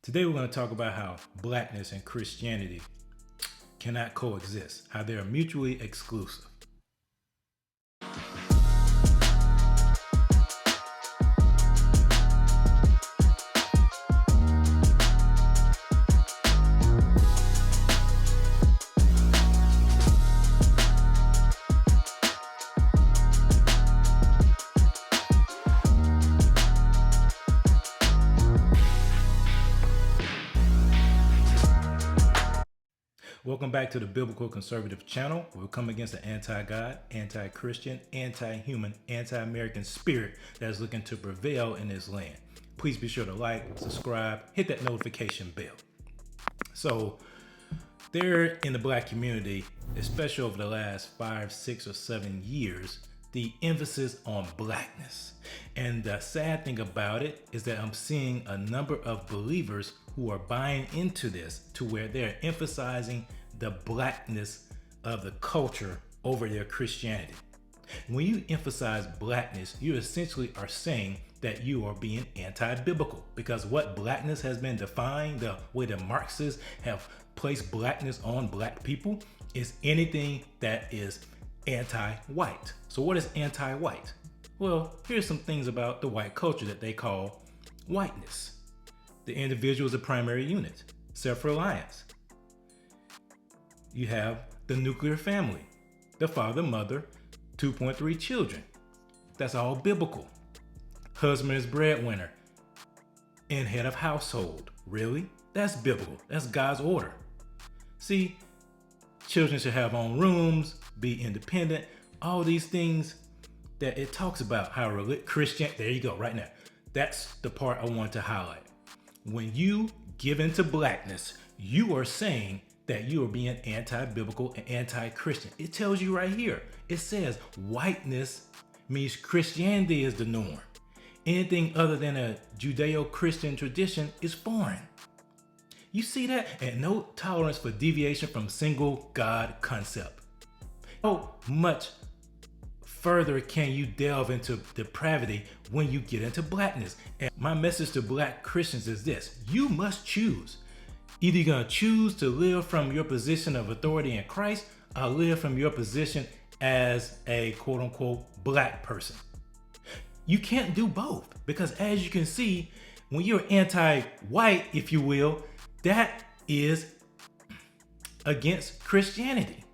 Today we're going to talk about how blackness and Christianity cannot coexist, how they are mutually exclusive. Welcome back to the Biblical Conservative channel, where we come against the anti-God, anti-Christian, anti-human, anti-American spirit that is looking to prevail in this land. Please be sure to like, subscribe, hit that notification bell. So there in the black community, especially over the last 5, 6, or 7 years, the emphasis on blackness. And the sad thing about it is that I'm seeing a number of believers who are buying into this to where they're emphasizing the blackness of the culture over their Christianity. When you emphasize blackness, you essentially are saying that you are being anti-biblical, because what blackness has been defined, the way the Marxists have placed blackness on black people, is anything that is anti-white. So what is anti-white? Well, here's some things about the white culture that they call whiteness. The individual is a primary unit, self-reliance. You have the nuclear family, the father, mother, 2.3 children. That's all biblical. Husband is breadwinner and head of household. Really? That's biblical. That's God's order. See, children should have own rooms, be independent, all these things that it talks about. How Christian, there you go, right now. That's the part I want to highlight. When you give into blackness, you are saying that you are being anti-biblical and anti-Christian. It tells you right here. It says whiteness means Christianity is the norm. Anything other than a Judeo-Christian tradition is foreign. You see that? And no tolerance for deviation from single God concept. How much further can you delve into depravity when you get into blackness? And my message to black Christians is this: you must choose. Either you're going to choose to live from your position of authority in Christ, or live from your position as a quote unquote black person. You can't do both, because as you can see, when you're anti-white, if you will, that is against Christianity.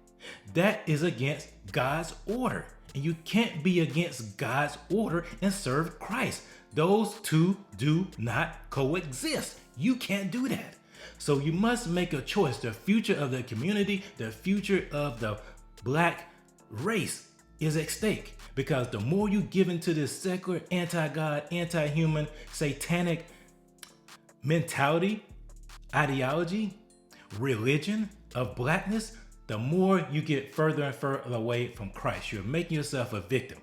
That is against God's order. And you can't be against God's order and serve Christ. Those two do not coexist. You can't do that. So you must make a choice. The future of the community, the future of the black race is at stake, because the more you give into this secular, anti-God, anti-human, satanic mentality, ideology, religion of blackness, the more you get further and further away from Christ. You're making yourself a victim.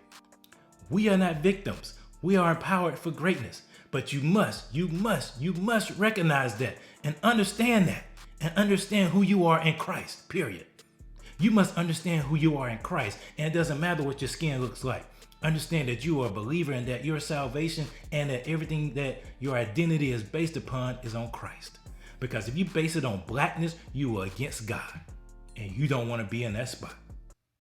We are not victims. We are empowered for greatness. But you must recognize that and understand that, and understand who you are in Christ, period. You must understand who you are in Christ, and it doesn't matter what your skin looks like. Understand that you are a believer, and that your salvation and that everything that your identity is based upon is on Christ. Because if you base it on blackness, you are against God, and you don't want to be in that spot.